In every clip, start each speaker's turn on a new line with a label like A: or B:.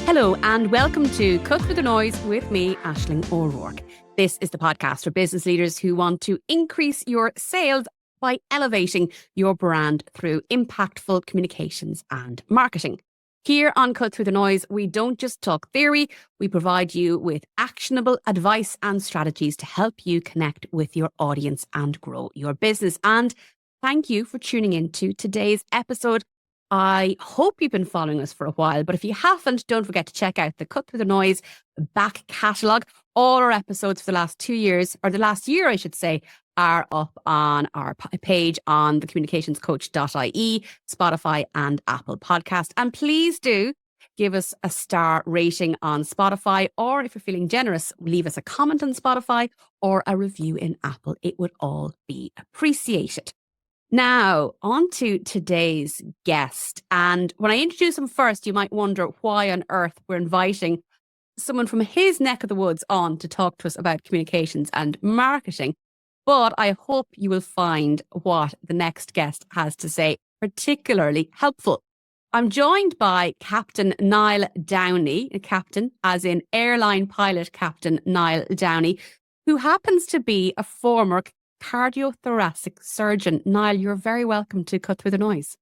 A: Hello and welcome to Cut Through the Noise with me, Aisling O'Rourke. This is the podcast for business leaders who want to increase your sales by elevating your brand through impactful communications and marketing. Here on Cut Through the Noise, we don't just talk theory, we provide you with actionable advice and strategies to help you connect with your audience and grow your business. And thank you for tuning in to today's episode. I hope you've been following us for a while, but if you haven't, don't forget to check out the Cut Through the Noise back catalogue. All our episodes for the last 2 years, or the last year, I should say, are up on our page on thecommunicationscoach.ie, Spotify and Apple Podcast. And please do give us a star rating on Spotify, or if you're feeling generous, leave us a comment on Spotify or a review in Apple. It would all be appreciated. Now, on to today's guest. And when I introduce him first, you might wonder why on earth we're inviting someone from his neck of the woods on to talk to us about communications and marketing. But I hope you will find what the next guest has to say particularly helpful. I'm joined by Captain Niall Downey, Captain as in airline pilot Captain Niall Downey, who happens to be a former cardiothoracic surgeon. Niall, you're very welcome to Cut Through the Noise.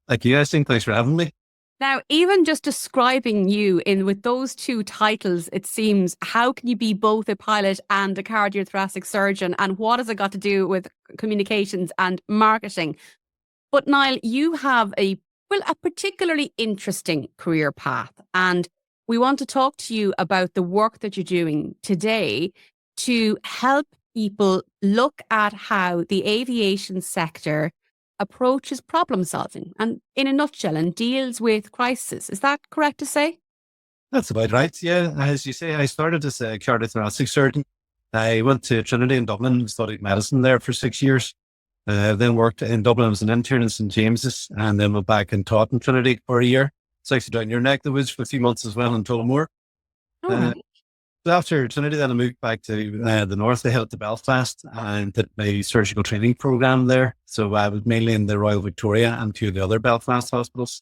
B: Thank you, Aisling. Thanks for having me.
A: Now, even just describing you with those two titles, it seems, how can you be both a pilot and a cardiothoracic surgeon? And what has it got to do with communications and marketing? But Niall, you have a particularly interesting career path. And we want to talk to you about the work that you're doing today to help people look at how the aviation sector approaches problem solving and, in a nutshell, and deals with crises. Is that correct to say?
B: That's about right. Yeah. As you say, I started as a cardiothoracic surgeon. I went to Trinity in Dublin and studied medicine there for 6 years. Then worked in Dublin as an intern in St. James's, and then went back and taught in Trinity for a year. It's actually down your neck of the woods for a few months as well in Tullamore. So after Trinity, then I moved back to the north. I headed to Belfast and did my surgical training program there. So I was mainly in the Royal Victoria and two of the other Belfast hospitals.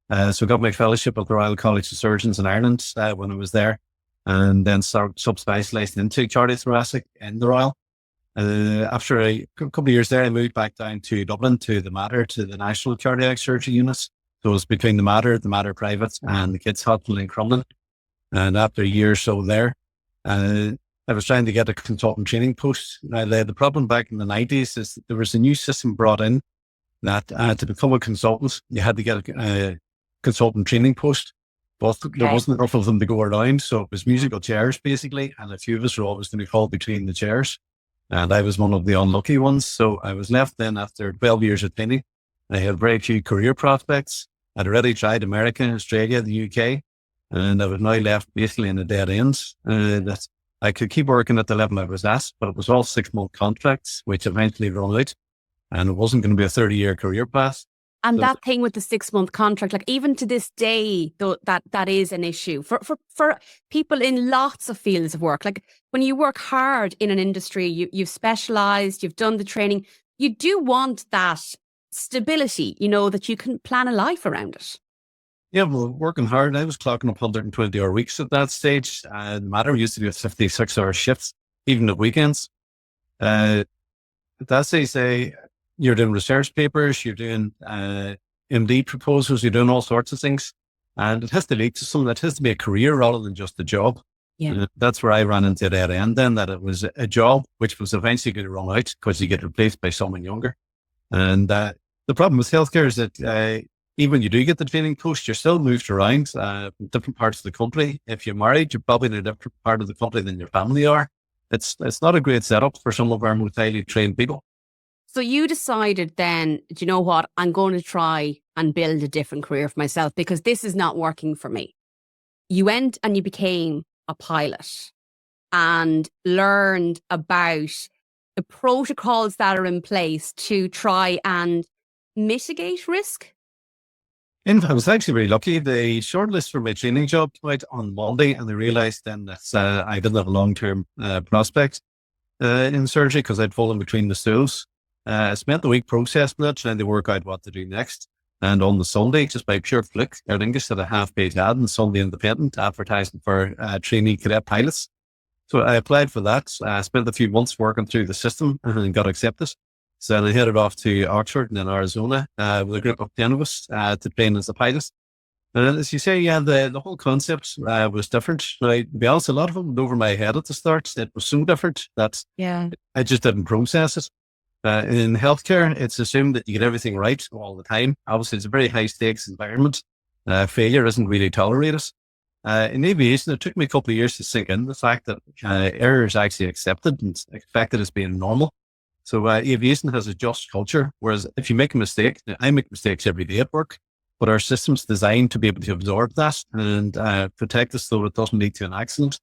B: So I got my fellowship at the Royal College of Surgeons in Ireland when I was there, and then started sub-specialising into cardiothoracic in the Royal. After a couple of years there, I moved back down to Dublin to the Mater, to the National Cardiac Surgery Unit. So it was between the Mater Private and the Kids Hospital in Crumlin. And after a year or so there, I was trying to get a consultant training post. Now, the problem back in the 90s is that there was a new system brought in that to become a consultant, you had to get a consultant training post. But there wasn't enough of them to go around. So it was musical chairs, basically. And a few of us were always going to be called between the chairs. And I was one of the unlucky ones. So I was left then after 12 years of training. I had very few career prospects. I'd already tried America, Australia, the UK. And I was now left basically in a dead end. That I could keep working at the level I was at, but it was all 6-month contracts, which eventually run out. And it wasn't going to be a 30-year career path.
A: And that thing with the 6-month contract, like even to this day, though, that is an issue for people in lots of fields of work. Like when you work hard in an industry, you've specialised, you've done the training, you do want that stability, that you can plan a life around it.
B: Yeah, well, working hard, I was clocking up 120-hour weeks at that stage. The Matter used to do 56-hour shifts, even at weekends. At that stage, you're doing research papers, you're doing MD proposals, you're doing all sorts of things. And it has to lead to something that has to be a career rather than just a job. Yeah. That's where I ran into that end then, that it was a job, which was eventually going to run out because you get replaced by someone younger. And the problem with healthcare is that even when you do get the training post, you're still moved around different parts of the country. If you're married, you're probably in a different part of the country than your family are. It's not a great setup for some of our most highly trained people.
A: So you decided then, do you know what? I'm going to try and build a different career for myself because this is not working for me. You went and you became a pilot and learned about the protocols that are in place to try and mitigate risk.
B: In fact, I was actually very lucky. The shortlist for my training job came out on Monday, and I realised then that I didn't have a long-term prospect in surgery because I'd fallen between the stools. I spent the week processing it, trying to work out what to do next. And on the Sunday, just by pure fluke, Aer Lingus had a half-page ad in Sunday Independent advertising for trainee cadet pilots. So I applied for that. I spent a few months working through the system and got accepted. So then I headed off to Oxford and then Arizona with a group of 10 of us to train as a pilot. And then, as you say, the whole concept was different. Now, to be honest, a lot of them went over my head at the start. It was so different that I just didn't process it. In healthcare, it's assumed that you get everything right all the time. Obviously, it's a very high stakes environment. Failure isn't really tolerated. In aviation, it took me a couple of years to sink in the fact that error is actually accepted and expected as being normal. So aviation has a just culture, whereas if you make a mistake, I make mistakes every day at work, but our system's designed to be able to absorb that and protect us so it doesn't lead to an accident.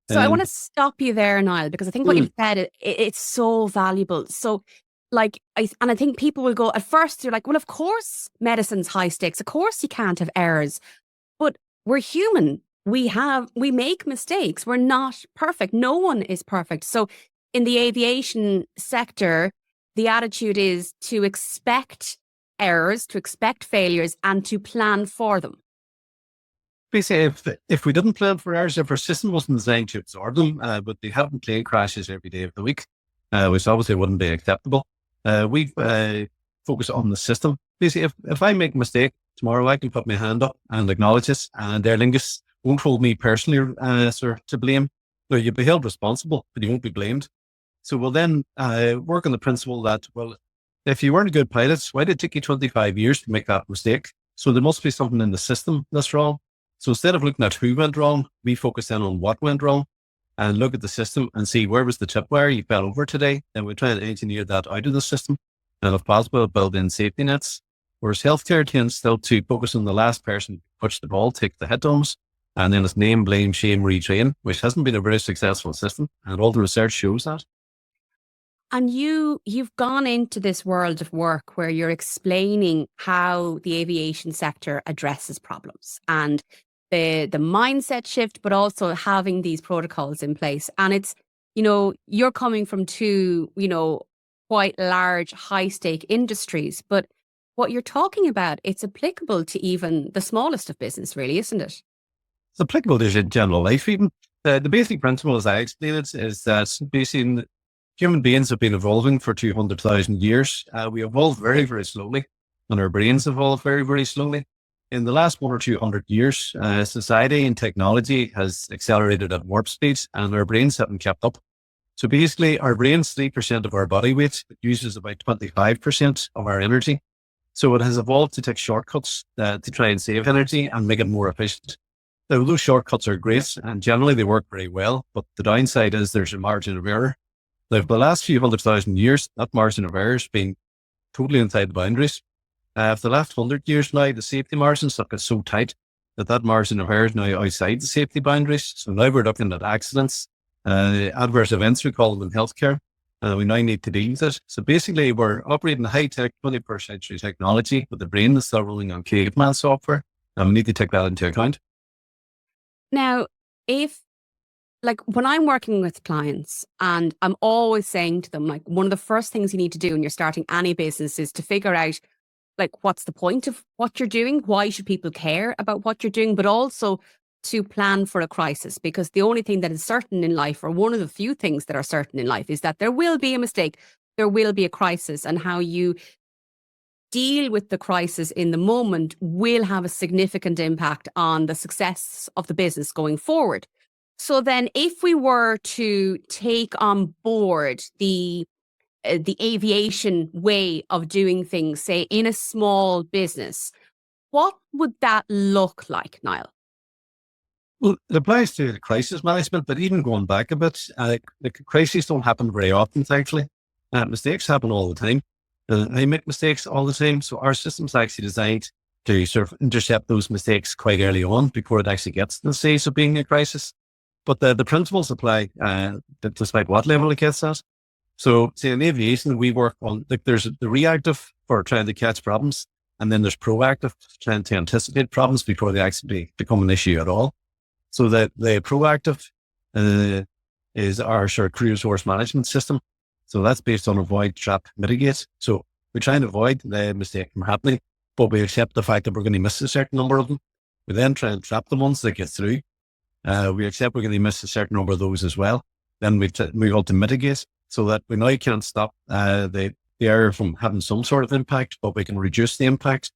A: So I want to stop you there, Niall, because I think what you've said, it's so valuable. So I think people will go, at first they're like, well, of course medicine's high stakes. Of course you can't have errors, but we're human. We make mistakes. We're not perfect. No one is perfect. So in the aviation sector, the attitude is to expect errors, to expect failures, and to plan for them.
B: Basically, if we didn't plan for errors, if our system wasn't designed to absorb them, but they happen plane crashes every day of the week, which obviously wouldn't be acceptable. We focus on the system. Basically, if I make a mistake tomorrow, I can put my hand up and acknowledge it, and Aer Lingus won't hold me personally to blame. No, you'll be held responsible, but you won't be blamed. So we'll then work on the principle that, well, if you weren't a good pilot, why did it take you 25 years to make that mistake? So there must be something in the system that's wrong. So instead of looking at who went wrong, we focus then on what went wrong and look at the system and see where was the tripwire you fell over today. And we try and engineer that out of the system. And if possible, build in safety nets. Whereas healthcare tends still to focus on the last person who puts the ball, take the hit on, and then it's name, blame, shame, retrain, which hasn't been a very successful system. And all the research shows that.
A: And you've gone into this world of work where you're explaining how the aviation sector addresses problems and the mindset shift, but also having these protocols in place. And it's, you're coming from two, quite large, high stake industries, but what you're talking about, it's applicable to even the smallest of business, really, isn't it?
B: It's applicable to general life even. The basic principle, as I explain it, is that basically human beings have been evolving for 200,000 years. We evolved very, very slowly, and our brains evolved very, very slowly. In the last 100 or 200 years, society and technology has accelerated at warp speed, and our brains haven't kept up. So basically, our brain's 3% of our body weight, it uses about 25% of our energy. So it has evolved to take shortcuts to try and save energy and make it more efficient. Now, those shortcuts are great, and generally they work very well, but the downside is there's a margin of error. Now, for the last few 100,000 years, that margin of error has been totally inside the boundaries. For the last 100 years now, the safety margins have got so tight that margin of error is now outside the safety boundaries. So now we're looking at accidents, adverse events, we call them in healthcare, and we now need to deal with it. So basically, we're operating high-tech 21st century technology, but the brain is still running on caveman software, and we need to take that into account.
A: Now, when I'm working with clients and I'm always saying to them, one of the first things you need to do when you're starting any business is to figure out, what's the point of what you're doing? Why should people care about what you're doing? But also to plan for a crisis, because the only thing that is certain in life, or one of the few things that are certain in life, is that there will be a mistake, there will be a crisis, and how you deal with the crisis in the moment will have a significant impact on the success of the business going forward. So then if we were to take on board the aviation way of doing things, say in a small business, what would that look like, Niall?
B: Well, it applies to the crisis management, but even going back a bit, the crises don't happen very often, thankfully. Mistakes happen all the time. I make mistakes all the time. So our system's actually designed to sort of intercept those mistakes quite early on before it actually gets to the stage of being a crisis. But the principles apply despite what level it gets at. So say in aviation, we work on, there's the reactive for trying to catch problems, and then there's proactive, trying to anticipate problems before they actually become an issue at all. So the proactive is our sort of crew resource management system. So that's based on avoid, trap, mitigate. So we try and avoid the mistake from happening. but we accept the fact that we're going to miss a certain number of them. We then try and trap the ones that get through. We accept we're going to miss a certain number of those as well. Then we move on to mitigate, so that we now can't stop the error from having some sort of impact, but we can reduce the impact.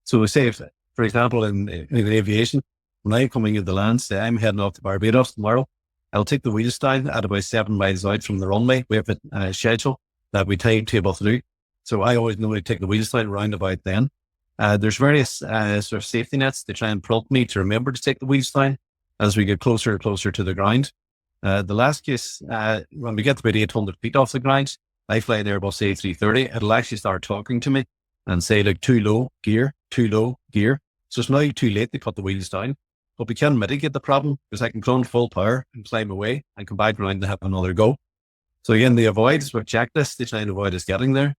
B: So we say, for example, in aviation, when I'm coming into the land, say I'm heading off to Barbados tomorrow, I'll take the wheels down at about 7 miles out from the runway. We have a schedule that we timetable through. So I always know to take the wheels down round about then. There's various sort of safety nets to try and prompt me to remember to take the wheels down as we get closer and closer to the ground. The last case, when we get about 800 feet off the ground, I fly an Airbus A330, it'll actually start talking to me and say, like, too low gear. So it's now too late to cut the wheels down, but we can mitigate the problem because I can put on full power and climb away and come back around to have another go. So again, the avoids with checklists to try and avoid us getting there.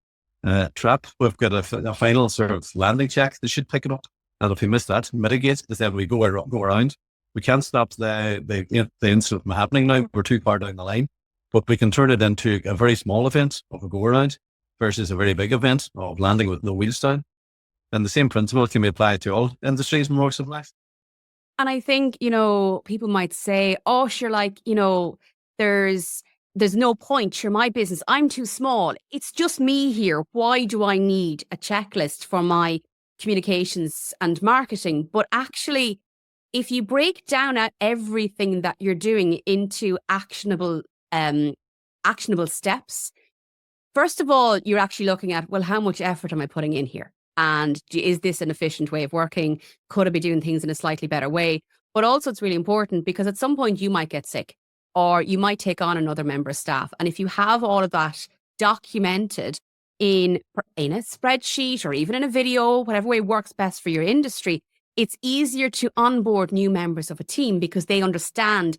B: Trap, we've got a final sort of landing check that should pick it up. And if we miss that, mitigate, because then we go around. We can't stop the incident from happening now. We're too far down the line, but we can turn it into a very small event of a go around versus a very big event of landing with no wheels down. And the same principle can be applied to all industries and walks of life.
A: And I think, people might say, oh, sure, like, there's no point. Sure, my business, I'm too small. It's just me here. Why do I need a checklist for my communications and marketing? But actually, if you break down everything that you're doing into actionable steps, first of all, you're actually looking at, well, how much effort am I putting in here? And is this an efficient way of working? Could I be doing things in a slightly better way? But also it's really important because at some point you might get sick or you might take on another member of staff. And if you have all of that documented in a spreadsheet or even in a video, whatever way works best for your industry, it's easier to onboard new members of a team because they understand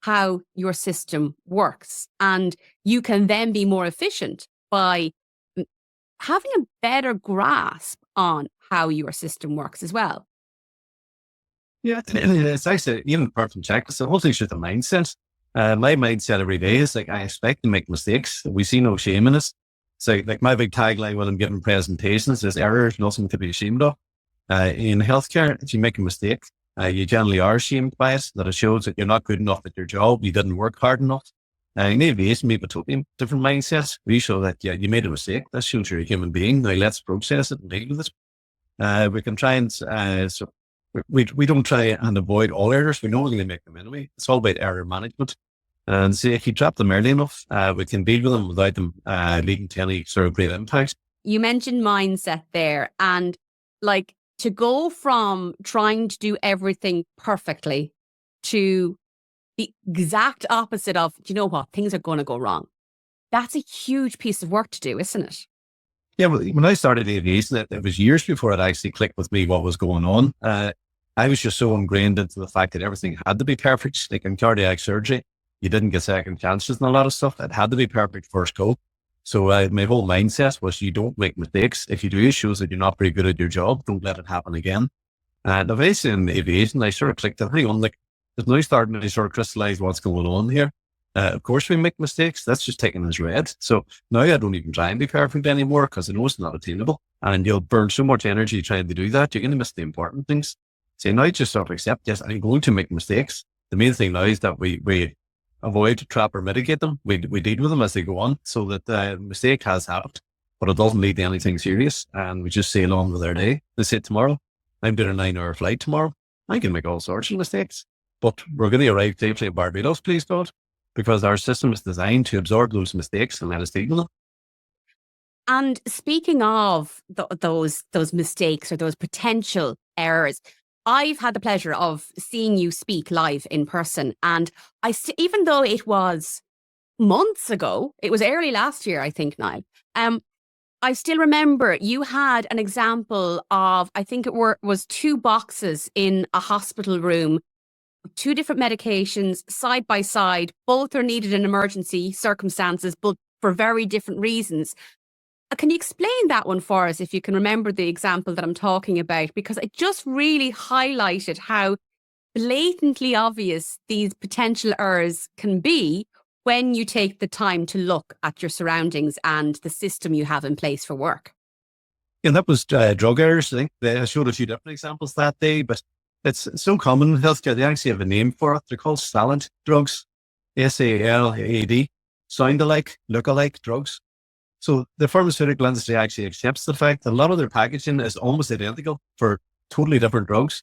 A: how your system works. And you can then be more efficient by having a better grasp on how your system works as well.
B: Yeah, it's actually, even apart from checklists, the whole thing's just a mindset. My mindset every day is like, I expect to make mistakes. We see no shame in it. So like my big tagline when I'm giving presentations is error is nothing to be ashamed of. In healthcare, if you make a mistake, you generally are ashamed by it, that it shows that you're not good enough at your job, you didn't work hard enough. In aviation, we have a totally different mindset. We show that, yeah, you made a mistake. That shows you're a human being. Now let's process it and deal with it. We can try and, so we don't try and avoid all errors. We know we're going to make them anyway. It's all about error management. And so if you trap them early enough, we can deal with them without them leading to any sort of great impact.
A: You mentioned mindset there, and like to go from trying to do everything perfectly to the exact opposite of, you know what, things are going to go wrong. That's a huge piece of work to do, isn't it?
B: Yeah, well, when I started aviation, it was years before it actually clicked with me what was going on. I was just so ingrained into the fact that everything had to be perfect. Like in cardiac surgery, you didn't get second chances and a lot of stuff. It had to be perfect first go. So my whole mindset was you don't make mistakes. If you do, it shows that you're not very good at your job. Don't let it happen again. And eventually in aviation, I sort of clicked, hang on, like, there's now starting to sort of crystallize what's going on here. Of course we make mistakes. That's just taken as read. So now I don't even try and be perfect anymore because I know it's not attainable. And you'll burn so much energy trying to do that. You're going to miss the important things. So now just sort of accept, yes, I'm going to make mistakes. The main thing now is that we avoid, trap or mitigate them. We deal with them as they go on so that the mistake has happened, but it doesn't lead to anything serious. And we just sail on with our day. Let's say tomorrow, I'm doing a 9-hour flight tomorrow. I can make all sorts of mistakes, but we're going to arrive safely in Barbados, please God, because our system is designed to absorb those mistakes and let us deal with them.
A: And speaking of those mistakes or those potential errors, I've had the pleasure of seeing you speak live in person. And even though it was months ago, it was early last year, I think, Niall, I still remember you had an example of, I think it was 2 boxes in a hospital room, 2 different medications side by side. Both are needed in emergency circumstances, but for very different reasons. Can you explain that one for us, if you can remember the example that I'm talking about? Because it just really highlighted how blatantly obvious these potential errors can be when you take the time to look at your surroundings and the system you have in place for work.
B: And that was drug errors. I think they showed a few different examples that day, but it's so common in healthcare. They actually have a name for it. They're called salad drugs, SALAD, sound alike, look alike drugs. So the pharmaceutical industry actually accepts the fact that a lot of their packaging is almost identical for totally different drugs.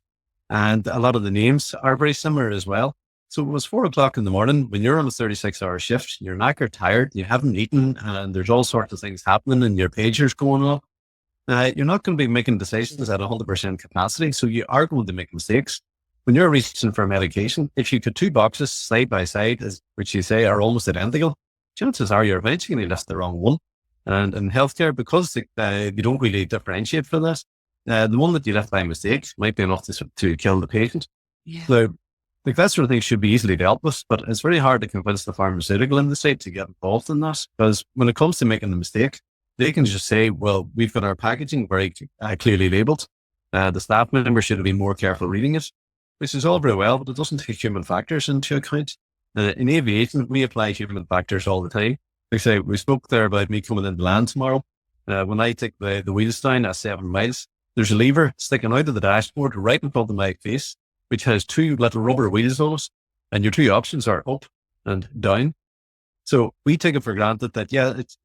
B: And a lot of the names are very similar as well. So it was 4 o'clock in the morning when you're on a 36-hour shift, you're knackered, tired, you haven't eaten, and there's all sorts of things happening and your pager's going off. You're not going to be making decisions at 100% capacity. So you are going to make mistakes. When you're reaching for medication, if you put two boxes side by side, which you say are almost identical, chances are you're eventually going to list the wrong one. And in healthcare, because you don't really differentiate for this, the one that you left by mistake might be enough to kill the patient.
A: Yeah.
B: So that sort of thing should be easily dealt with, but it's very hard to convince the pharmaceutical industry to get involved in that, because when it comes to making a mistake, they can just say, well, we've got our packaging very clearly labeled. The staff member should have been more careful reading it, which is all very well, but it doesn't take human factors into account. In aviation, we apply human factors all the time. Like I say, we spoke there about me coming in to land tomorrow. When I take the wheels down at 7 miles, there's a lever sticking out of the dashboard right in front of my face, which has two little rubber wheels on it. And your two options are up and down. So we take it for granted that,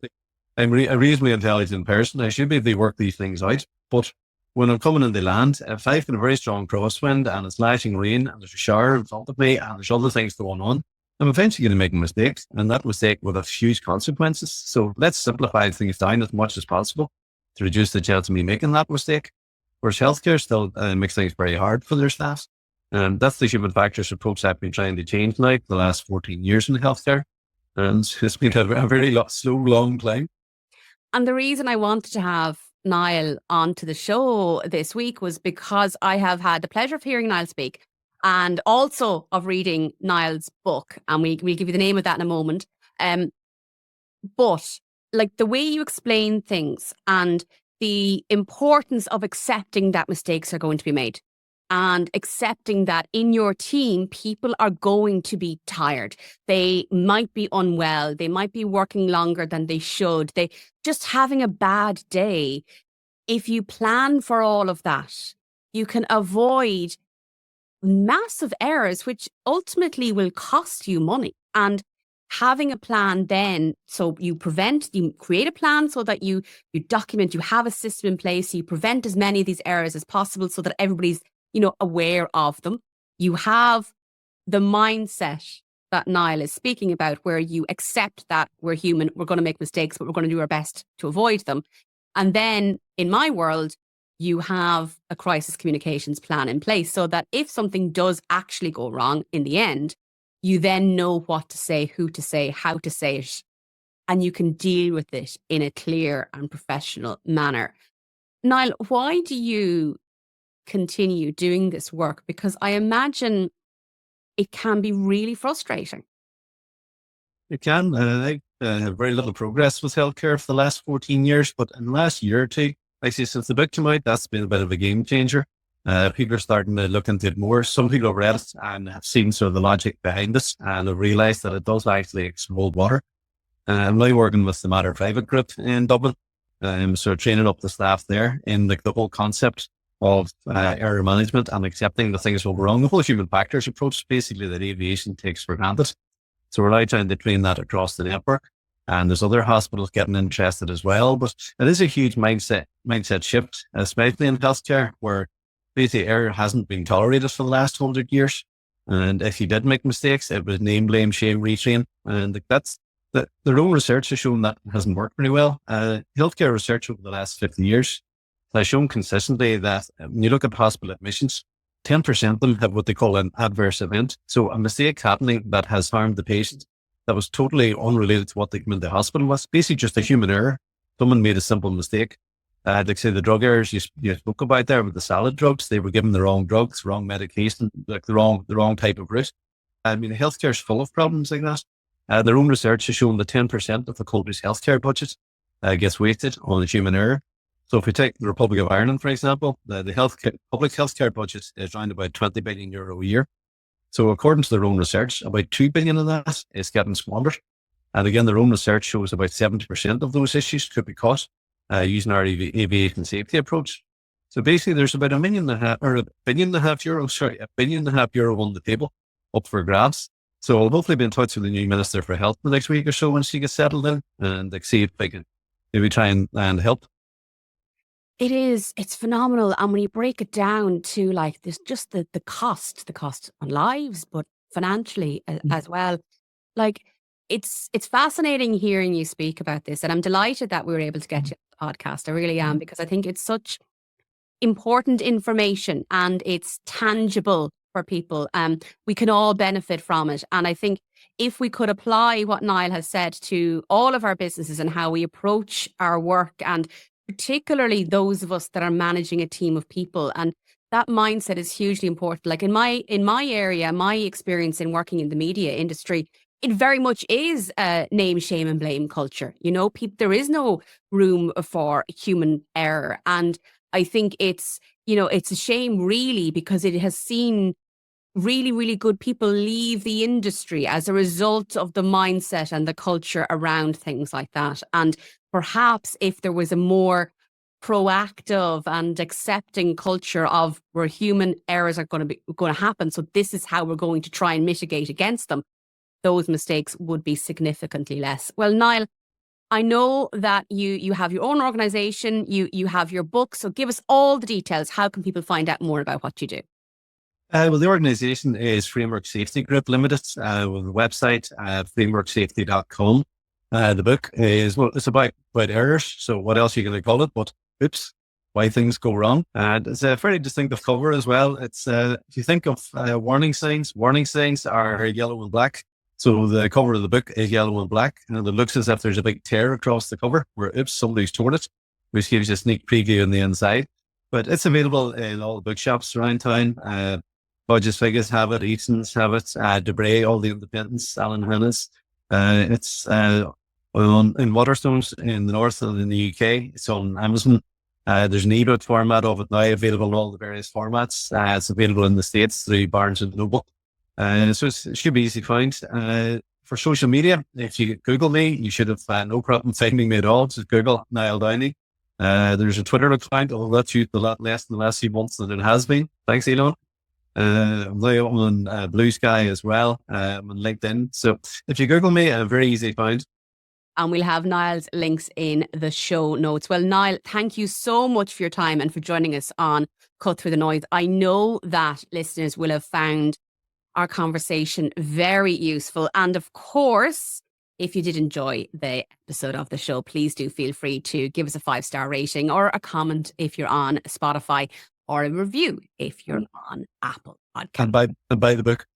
B: I'm a reasonably intelligent person. I should be able to work these things out. But when I'm coming in the land, if I've got a very strong crosswind and it's lashing rain and there's a shower in front of me and there's other things going on, I'm eventually going to make mistakes, and that mistake will have huge consequences. So let's simplify things down as much as possible to reduce the chance of me making that mistake. Whereas healthcare still makes things very hard for their staff. And that's the human factors approach I've been trying to change now the last 14 years in healthcare. And it's been a very slow, long climb.
A: And the reason I wanted to have Niall onto the show this week was because I have had the pleasure of hearing Niall speak, and also of reading Niall's book, and we'll give you the name of that in a moment. But like the way you explain things and the importance of accepting that mistakes are going to be made, and accepting that in your team, people are going to be tired. They might be unwell. They might be working longer than they should. They just having a bad day. If you plan for all of that, you can avoid massive errors, which ultimately will cost you money. And having a plan then, so you create a plan so that you document, you have a system in place, so you prevent as many of these errors as possible so that everybody's, aware of them. You have the mindset that Niall is speaking about, where you accept that we're human, we're going to make mistakes, but we're going to do our best to avoid them. And then in my world, you have a crisis communications plan in place so that if something does actually go wrong in the end, you then know what to say, who to say, how to say it, and you can deal with it in a clear and professional manner. Niall, why do you continue doing this work? Because I imagine it can be really frustrating.
B: It can. I have very little progress with healthcare for the last 14 years, but in the last year or two, I see since the book came out, that's been a bit of a game changer. People are starting to look into it more. Some people have read it and have seen sort of the logic behind it and have realised that it does actually explode water. I'm now working with the Matter Private Group in Dublin. I'm sort of training up the staff there in the whole concept of error management and accepting the things will go wrong. The whole human factors approach, basically, that aviation takes for granted. So we're now trying to train that across the network. And there's other hospitals getting interested as well. But it is a huge mindset shift, especially in healthcare, where basically error hasn't been tolerated for the last 100 years. And if you did make mistakes, it was name, blame, shame, retrain. And that's their own research has shown that hasn't worked very well. Healthcare research over the last 50 years has shown consistently that when you look at hospital admissions, 10% of them have what they call an adverse event. So a mistake happening that has harmed the patient that was totally unrelated to what they came into the hospital with, basically just a human error. Someone made a simple mistake. Like say the drug errors you spoke about there with the salad drugs, they were given the wrong drugs, wrong medication, like the wrong type of route. I mean, healthcare is full of problems like that. Their own research has shown that 10% of the country's healthcare budget gets wasted on a human error. So if we take the Republic of Ireland, for example, the public healthcare budget is around about €20 billion a year. So according to their own research, about 2 billion of that is getting squandered. And again, their own research shows about 70% of those issues could be caught. using our aviation safety approach. So basically, there's about €1.5 billion on the table up for grabs. So I'll hopefully be in touch with the new Minister for Health the next week or so when she gets settled in, and see if I can maybe try and help.
A: It's phenomenal. And when you break it down to like this, just the cost on lives, but financially as well, like it's fascinating hearing you speak about this. And I'm delighted that we were able to get you on the podcast. I really am, because I think it's such important information and it's tangible for people. We can all benefit from it. And I think if we could apply what Niall has said to all of our businesses and how we approach our work, and particularly those of us that are managing a team of people, and that mindset is hugely important. Like in my area, my experience in working in the media industry, it very much is a name, shame and blame culture. You know, there is no room for human error. And I think it's a shame really, because it has seen really, really good people leave the industry as a result of the mindset and the culture around things like that. And perhaps if there was a more proactive and accepting culture of where human errors are going to happen, so this is how we're going to try and mitigate against them, those mistakes would be significantly less. Well, Niall, I know that you have your own organization, you have your book, so give us all the details. How can people find out more about what you do?
B: Well, the organization is Framework Safety Group Limited, with the website, frameworksafety.com. The book is, well, it's about errors. So what else are you going to call it? But oops, why things go wrong. And it's a very distinctive cover as well. It's, if you think of warning signs are yellow and black. So the cover of the book is yellow and black, and it looks as if there's a big tear across the cover where, oops, somebody's torn it, which gives you a sneak preview on the inside. But it's available in all the bookshops around town. Budget Figures have it, Easton's have it, Debray, all the independents, Alan Hennis. It's in Waterstones in the north and in the UK. It's on Amazon. There's an ebook format of it now available in all the various formats. It's available in the States through Barnes & Noble. So it should be easy to find. For social media, if you Google me, you should have no problem finding me at all. Just Google Niall Downey. There's a Twitter account, although that's used a lot less in the last few months than it has been. Thanks, Elon. I'm on Blue Sky as well. I'm on LinkedIn. So if you Google me, I'm very easy to find.
A: And we'll have Niall's links in the show notes. Well, Niall, thank you so much for your time and for joining us on Cut Through the Noise. I know that listeners will have found our conversation very useful. And of course, if you did enjoy the episode of the show, please do feel free to give us a 5-star rating or a comment if you're on Spotify, or a review if you're on Apple Podcasts.
B: And buy the book.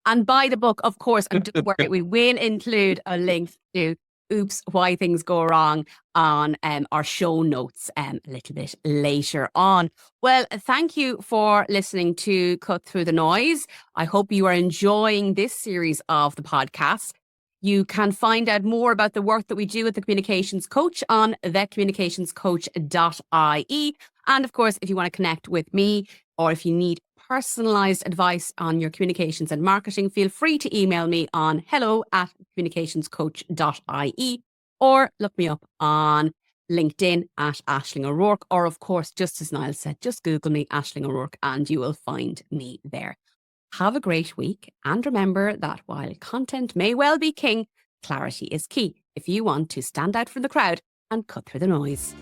A: And buy the book, of course. And don't worry, we will include a link to Oops, Why Things Go Wrong on our show notes a little bit later on. Well, thank you for listening to Cut Through the Noise. I hope you are enjoying this series of the podcast. You can find out more about the work that we do at The Communications Coach on thecommunicationscoach.ie. And of course, if you want to connect with me, or if you need personalized advice on your communications and marketing, feel free to email me on hello@communicationscoach.ie, or look me up on LinkedIn at Aisling O'Rourke, or of course, just as Niall said, just Google me, Aisling O'Rourke, and you will find me there. Have a great week, and remember that while content may well be king, clarity is key if you want to stand out from the crowd and cut through the noise.